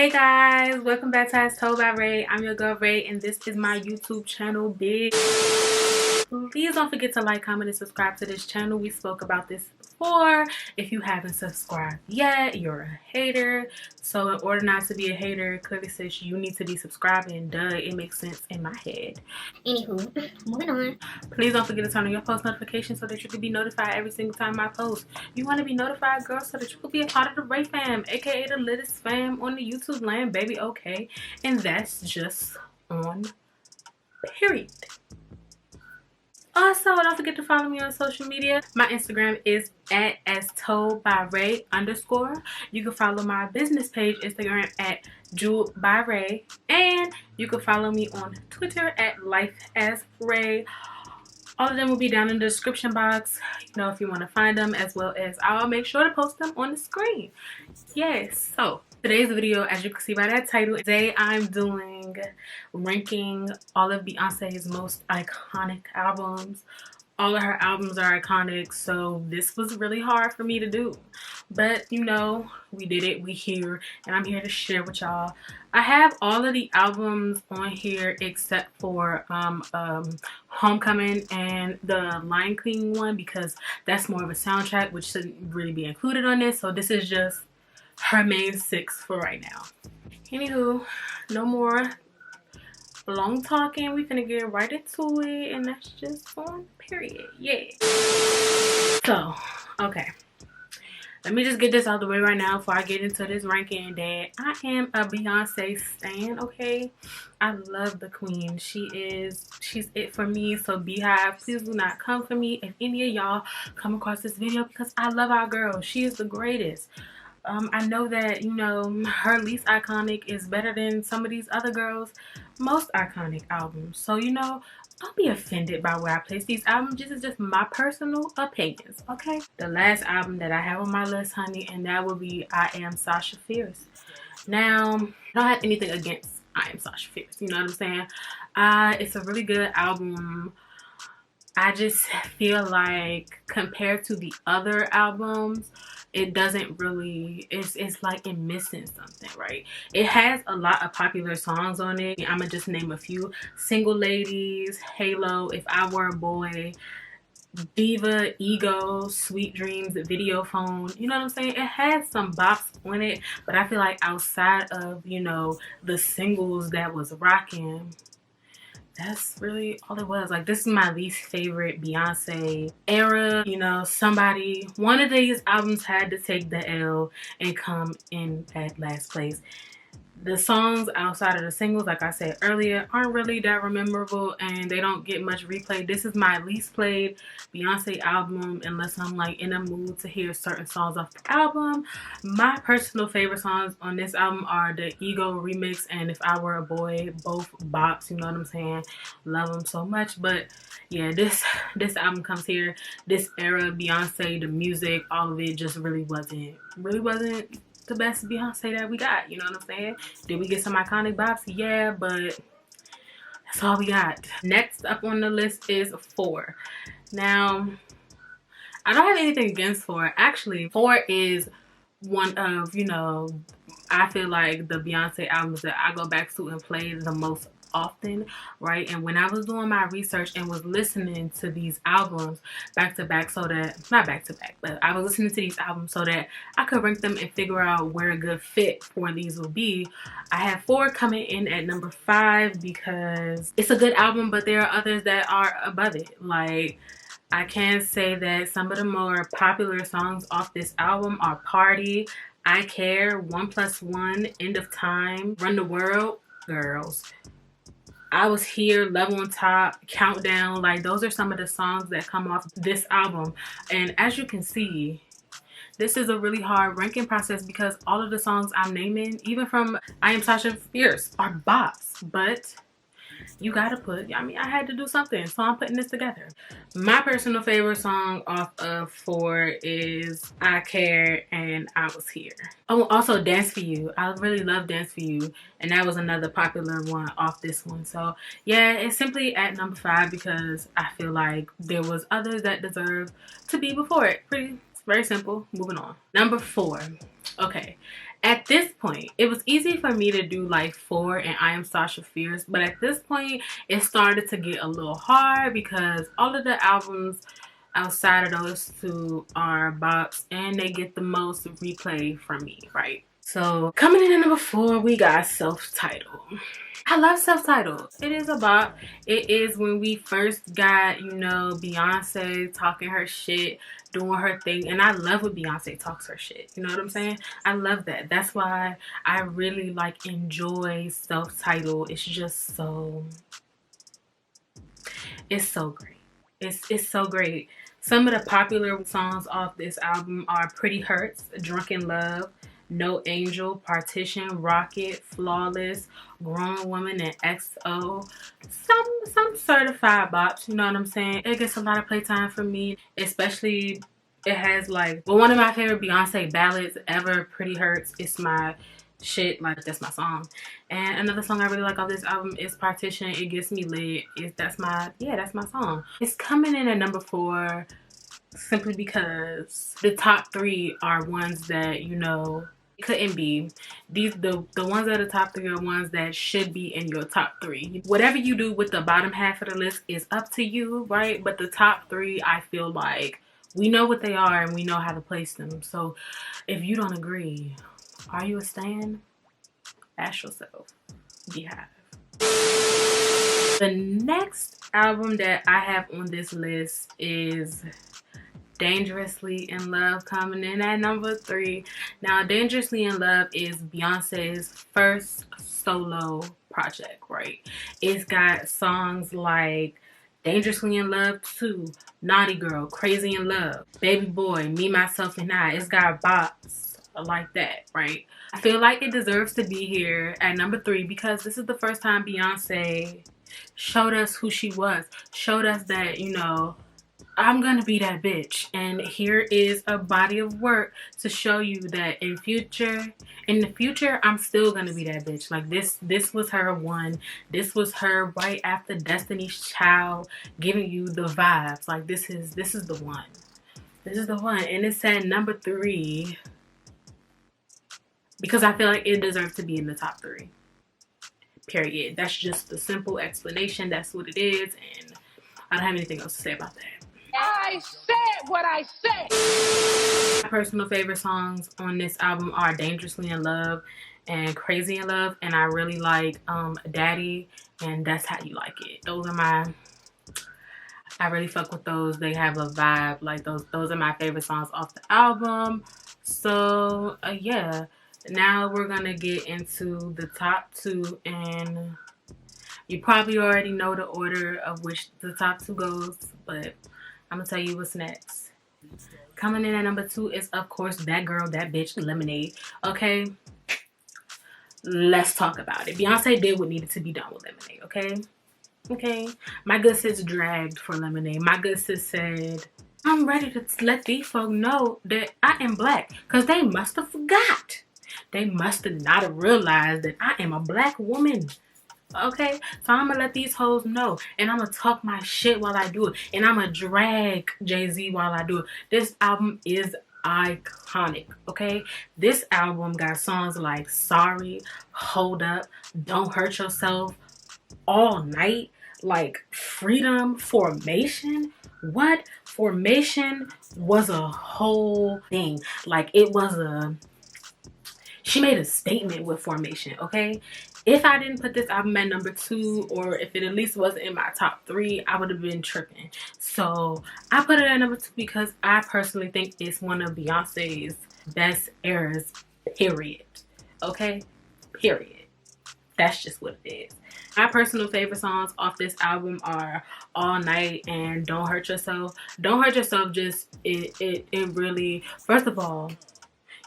Hey guys, welcome back to Thatssoraii. I'm your girl Ray, and this is my YouTube channel, Big. Please don't forget to like, comment, and subscribe to this channel. We spoke about this before. If you haven't subscribed yet, you're a hater. So in order not to be a hater, clearly says you need to be subscribing. Duh, it makes sense in my head. Anywho, moving on. Please don't forget to turn on your post notifications so that you can be notified every single time I post. You want to be notified, girl, so that you can be a part of the Ray fam, aka the littest fam on the YouTube land, baby. Okay, and that's just on period. Also, don't forget to follow me on social media. My Instagram is at @AsToldByRay_. You can follow my business page Instagram at Jeweledbyrai, and you can follow me on Twitter at LifeAsRay. All of them will be down in the description box, you know, if you want to find them, as well as I'll make sure to post them on the screen. Yes, so today's video, as you can see by that title, today I'm doing ranking all of Beyonce's most iconic albums. All of her albums are iconic, so this was really hard for me to do. But, you know, we did it. We here, and I'm here to share with y'all. I have all of the albums on here except for Homecoming and the Lion King one, because that's more of a soundtrack, which shouldn't really be included on this. So this is just her main 6 for right now. Anywho, no more long talking. We finna get right into it, and that's just on period. Yeah. So, okay, let me just get this out of the way right now before I get into this ranking, that I am a Beyonce stan. Okay, I love the queen. She's it for me. So Beehive, please do not come for me if any of y'all come across this video, because I love our girl. She is the greatest. I know that, you know, her least iconic is better than some of these other girls' most iconic albums. So, you know, don't be offended by where I place these albums. This is just my personal opinions, okay? The last album that I have on my list, honey, and that will be I Am Sasha Fierce. Now, I don't have anything against I Am Sasha Fierce, you know what I'm saying? It's a really good album. I just feel like compared to the other albums, it doesn't really, it's like it missing something, right? It has a lot of popular songs on it. I'm gonna just name a few: Single Ladies, Halo, If I Were a Boy, Diva, Ego, Sweet Dreams, Video Phone. You know what I'm saying? It has some bops on it, but I feel like outside of, you know, the singles that was rocking, that's really all it was. Like, this is my least favorite Beyonce era. You know, one of these albums had to take the L and come in at last place. The songs outside of the singles, like I said earlier, aren't really that memorable, and they don't get much replay. This is my least played Beyonce album unless I'm like in a mood to hear certain songs off the album. My personal favorite songs on this album are the Ego remix and If I Were a Boy, both bops, you know what I'm saying? Love them so much. But yeah, this album comes here. This era, Beyonce, the music, all of it just really wasn't the best Beyonce that we got, you know what I'm saying? Did we get some iconic bops? Yeah, but that's all we got. Next up on the list is 4. Now, I don't have anything against 4. Actually, 4 is one of, you know, I feel like the Beyonce albums that I go back to and play the most often, right? And when I was doing my research and was listening to these albums back to back, so that, not back to back, but I was listening to these albums so that I could rank them and figure out where a good fit for these will be, I have 4 coming in at number 5 because it's a good album, but there are others that are above it. Like, I can say that some of the more popular songs off this album are Party, I Care, 1+1, End of Time, Run the World, Girls, I Was Here, Level on Top, Countdown. Like, those are some of the songs that come off this album. And as you can see, this is a really hard ranking process because all of the songs I'm naming, even from I Am Sasha Fierce, are bops. But you gotta put, I mean, I had to do something, so I'm putting this together. My personal favorite song off of 4 is I Care and I Was Here. Oh, also Dance For You. I really love Dance For You, and that was another popular one off this one. So yeah, it's simply at number 5 because I feel like there was others that deserve to be before it. Very simple. Moving on. Number 4. Okay, At this point, it was easy for me to do like 4 and I Am Sasha Fierce, but at this point, it started to get a little hard because all of the albums outside of those two are bops and they get the most replay from me, right? So coming in at number 4, we got Self-Titled. I love Self-Titled. It is a bop. It is when we first got, you know, Beyonce talking her shit, doing her thing. And I love when Beyonce talks her shit. You know what I'm saying? I love that. That's why I really like enjoy Self-Titled. It's just so, it's so great. It's so great. Some of the popular songs off this album are Pretty Hurts, Drunken Love, No Angel, Partition, Rocket, Flawless, Grown Woman, and XO. Some certified bops, you know what I'm saying? It gets a lot of playtime for me, especially it has like, well, one of my favorite Beyonce ballads ever, Pretty Hurts. It's my shit, like that's my song. And another song I really like off this album is Partition. It Gets Me Lit. That's my song. It's coming in at number 4 simply because the top 3 are ones that, you know, couldn't be. The ones that are the top 3 are ones that should be in your top 3. Whatever you do with the bottom half of the list is up to you, right? But the top 3, I feel like we know what they are and we know how to place them. So if you don't agree, are you a stan? Ask yourself. Beehive. The next album that I have on this list is Dangerously in Love, coming in at number 3. Now, Dangerously in Love is Beyonce's first solo project, right? It's got songs like Dangerously in Love 2, Naughty Girl, Crazy in Love, Baby Boy, Me, Myself, and I. It's got bops like that, right? I feel like it deserves to be here at number 3 because this is the first time Beyonce showed us who she was, showed us that, you know, I'm gonna be that bitch. And here is a body of work to show you that in the future, I'm still gonna be that bitch. Like this was her one. This was her right after Destiny's Child, giving you the vibes. Like this is the one. This is the one. And it's at number 3 because I feel like it deserves to be in the top 3. Period. That's just the simple explanation. That's what it is, and I don't have anything else to say about that. I said what I said. My personal favorite songs on this album are Dangerously in Love and Crazy in Love, and I really like Daddy and That's How You Like It. Those are I really fuck with those. They have a vibe. Like those are my favorite songs off the album. So yeah, now we're gonna get into the top 2, and you probably already know the order of which the top 2 goes, but I'm gonna tell you what's next. Coming in at number 2 is, of course, That Girl, That Bitch, Lemonade. Okay, let's talk about it. Beyonce did what needed to be done with Lemonade, okay? My good sis dragged for Lemonade. My good sis said, I'm ready to let these folk know that I am black, because they must have forgot. They must have not have realized that I am a black woman. Okay, so I'm gonna let these hoes know, and I'm gonna talk my shit while I do it, and I'm gonna drag Jay-Z while I do it. This album is iconic, okay? This album got songs like Sorry, Hold Up, Don't Hurt Yourself, All Night, like Freedom, Formation. What? Formation was a whole thing. Like it was she made a statement with Formation, okay? If I didn't put this album at number 2, or if it at least wasn't in my top 3, I would have been tripping. So I put it at number 2 because I personally think it's one of Beyonce's best eras, period. Okay? Period. That's just what it is. My personal favorite songs off this album are All Night and Don't Hurt Yourself. Don't Hurt Yourself just, it really, first of all,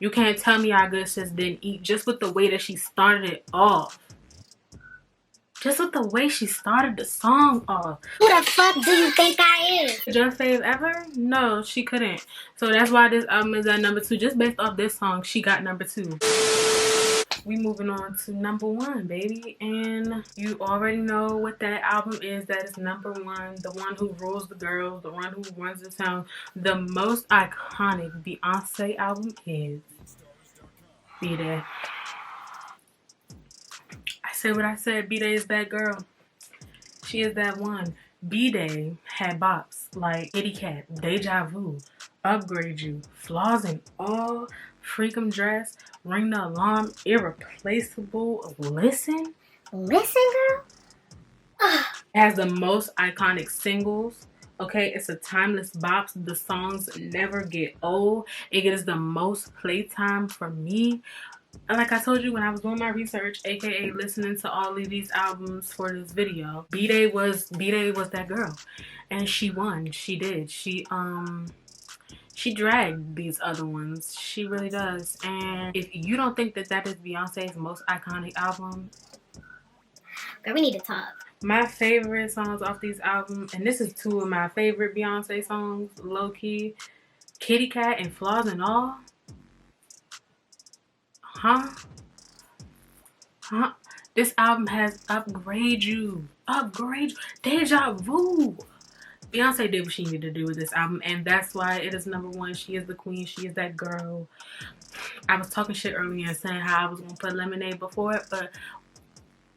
you can't tell me our good sis didn't eat just with the way that she started it off. Just with the way she started the song off. Who the fuck do you think I am? Your fave ever? No, she couldn't. So that's why this album is at number 2. Just based off this song, she got number 2. We moving on to number 1, baby. And you already know what that album is. That is number 1. The one who rules the girls. The one who runs the town. The most iconic Beyonce album is B-Day. I said what I said. B-Day is that girl. She is that one. B-Day had bops like Kitty Cat, Deja Vu, Upgrade You, Flaws and All, Freakum Dress, Ring the Alarm, Irreplaceable, Listen. Listen, girl? It has the most iconic singles. Okay, it's a timeless bop. The songs never get old. It gets the most playtime for me. And like I told you when I was doing my research, aka listening to all of these albums for this video, B-Day was that girl. And she won. She did. She dragged these other ones. She really does. And if you don't think that that is Beyonce's most iconic album, girl, we need to talk. My favorite songs off these albums, and this is two of my favorite Beyonce songs, low-key, Kitty Cat and Flaws and All. Huh? This album has Upgrade You, Deja Vu. Beyonce did what she needed to do with this album, and that's why it is number one. She is the queen. She is that girl. I was talking shit earlier and saying how I was going to put Lemonade before it, but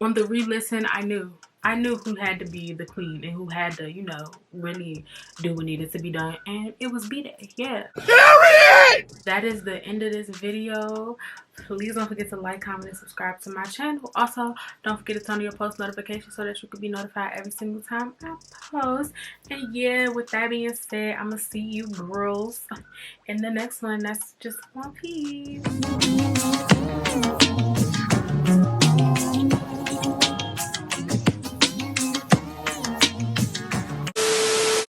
on the re-listen, I knew who had to be the queen and who had to, you know, really do what needed to be done. And it was B-Day. Yeah. Period! That is the end of this video. Please don't forget to like, comment, and subscribe to my channel. Also, don't forget to turn on your post notifications so that you can be notified every single time I post. And yeah, with that being said, I'm going to see you girls in the next one. That's just one piece.